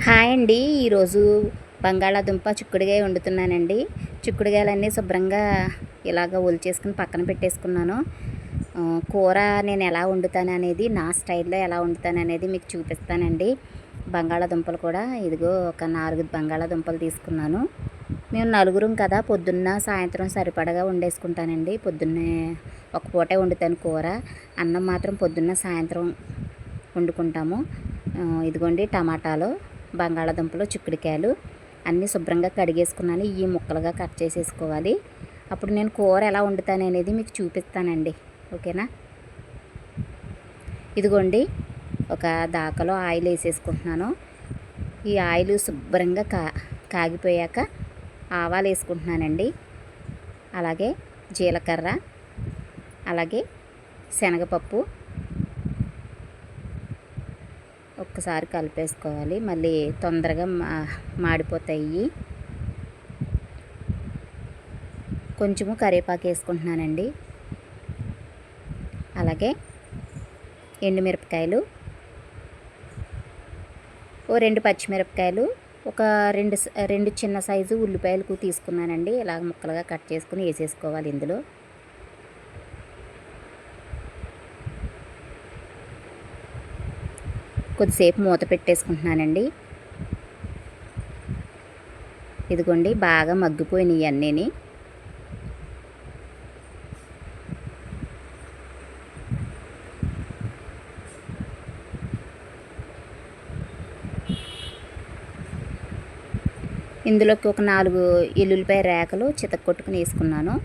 Hi అండి. ఈరోజు బంగాళాదుంప చిక్కుడుగాయ వండుతున్నానండి. చిక్కుడుగాయలన్నీ శుభ్రంగా ఇలాగ ఒలిచేసుకుని పక్కన పెట్టేసుకున్నాను. కూర నేను ఎలా వండుతాను అనేది, నా స్టైల్లో ఎలా వండుతాను అనేది మీకు చూపిస్తానండి. బంగాళాదుంపలు కూడా ఇదిగో ఒక 4 బంగాళాదుంపలు తీసుకున్నాను. మేము నలుగురం కదా, పొద్దున్న సాయంత్రం సరిపడగా వండేసుకుంటానండి. పొద్దున్నే ఒక పూటే వండుతాను కూర. అన్నం మాత్రం పొద్దున్న సాయంత్రం వండుకుంటాము. ఇదిగోండి టమాటాలు, బంగాళాదుంపలు, చిక్కుడుకాయలు అన్నీ శుభ్రంగా కడిగేసుకున్నాను. ఈ ముక్కలుగా కట్ చేసేసుకోవాలి. అప్పుడు నేను కూర ఎలా వండుతాను అనేది మీకు చూపిస్తానండి. ఓకేనా? ఇదిగోండి ఒక దాకలో ఆయిల్ వేసేసుకుంటున్నాను. ఈ ఆయిల్ శుభ్రంగా కాగిపోయాక ఆవాలు వేసుకుంటున్నానండి. అలాగే జీలకర్ర, అలాగే శనగపప్పు ఒక్కసారి కలిపేసుకోవాలి. మళ్ళీ తొందరగా మాడిపోతాయి. కొంచెము కరివేపాకు వేసుకుంటున్నానండి. అలాగే ఎండుమిరపకాయలు, ఓ 2 పచ్చిమిరపకాయలు, ఒక రెండు చిన్న సైజు ఉల్లిపాయలకు తీసుకున్నానండి. ఇలాగ ముక్కలుగా కట్ చేసుకుని వేసేసుకోవాలి. ఇందులో కొద్దిసేపు మూత పెట్టేసుకుంటున్నానండి. ఇదిగోండి బాగా మగ్గిపోయినాయి అన్నీని. ఇందులోకి ఒక 4 ఎల్లుల్లిపాయ రేకలు చితక్కొట్టుకుని వేసుకున్నాను.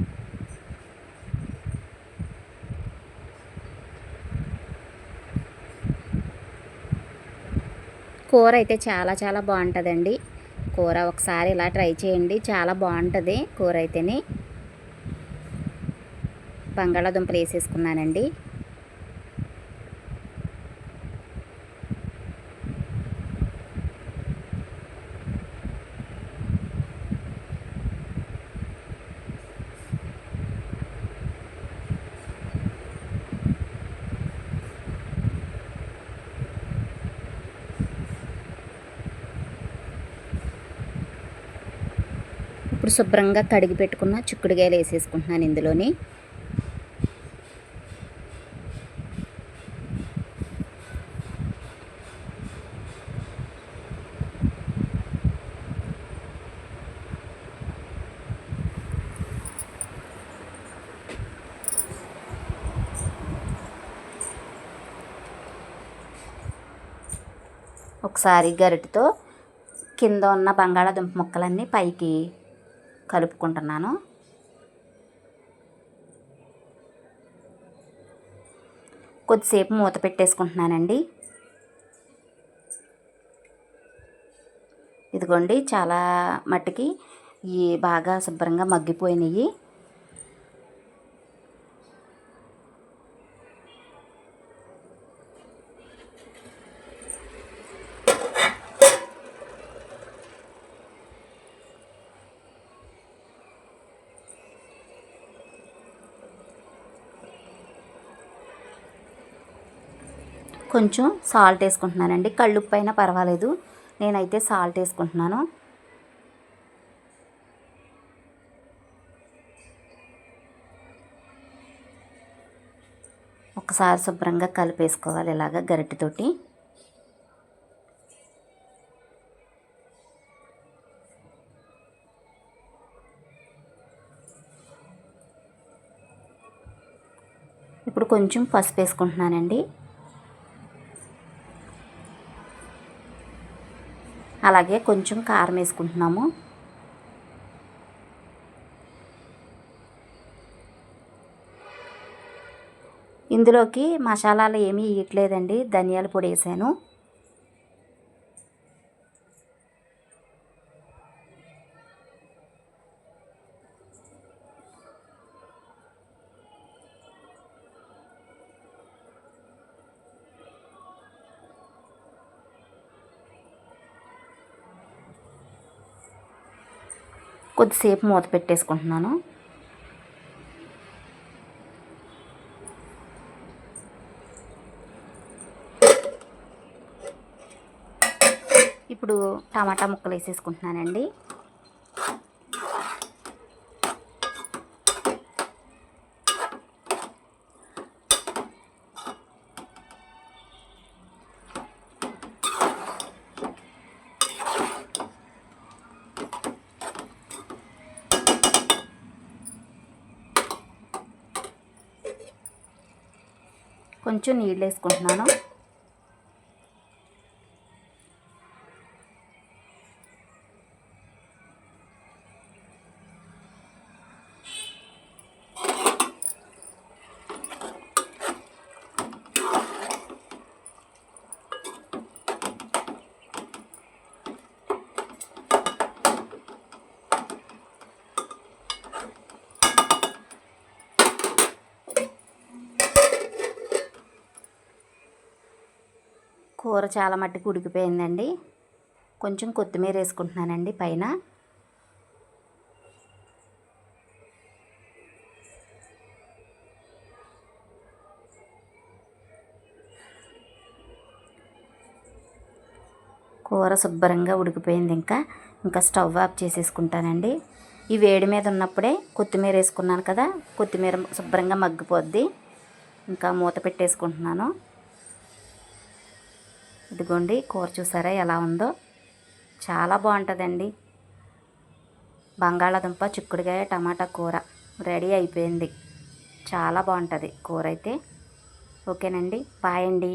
కూర అయితే చాలా చాలా బాగుంటుందండి. కూర ఒకసారి ఇలా ట్రై చేయండి, చాలా బాగుంటుంది కూర అయితేనే. బంగాళాదుంపలు వేసేసుకున్నానండి. ఇప్పుడు శుభ్రంగా కడిగి పెట్టుకున్న చిక్కుడుకాయలు వేసేసుకుంటున్నాను ఇందులోని. ఒకసారి గరిటెతో కింద ఉన్న బంగాళాదుంప ముక్కలన్నీ పైకి కలుపుకుంటున్నాను. కొద్దిసేపు మూత పెట్టేసుకుంటున్నానండి. ఇదిగోండి చాలా మట్టుకి ఈ బాగా శుభ్రంగా మగ్గిపోయినాయి. కొంచెం సాల్ట్ వేసుకుంటున్నానండి. కళ్ళుప్పు అయినా పర్వాలేదు, నేనైతే సాల్ట్ వేసుకుంటున్నాను. ఒకసారి శుభ్రంగా కలిపేసుకోవాలి ఇలాగ గరిటెతోటి. ఇప్పుడు కొంచెం పసుపు వేసుకుంటున్నానండి. అలాగే కొంచెం కారం వేసుకుంటున్నాము. ఇందులోకి మసాలాలు ఏమీ వేయట్లేదండి, ధనియాల పొడి వేసాను. కొద్దిసేపు మూత పెట్టేసుకుంటున్నాను. ఇప్పుడు టమాటా ముక్కలు వేసేసుకుంటున్నానండి. కొంచెం నీళ్ళు వేసుకుంటున్నాను. కూర చాలా మట్టుకు ఉడికిపోయిందండి. కొంచెం కొత్తిమీర వేసుకుంటున్నానండి పైన. కూర శుభ్రంగా ఉడికిపోయింది. ఇంకా స్టవ్ ఆఫ్ చేసేసుకుంటానండి. ఈ వేడి మీద ఉన్నప్పుడే కొత్తిమీర వేసుకున్నాను కదా, కొత్తిమీర శుభ్రంగా మగ్గిపోద్ది. ఇంకా మూత పెట్టేసుకుంటున్నాను. ఇదిగోండి, కూర చూసారా ఎలా ఉందో, చాలా బాగుంటుందండి. బంగాళాదుంప చిక్కుడుకాయ టమాటా కూర రెడీ అయిపోయింది. చాలా బాగుంటుంది కూర అయితే. ఓకేనండి, బాయ్ అండి.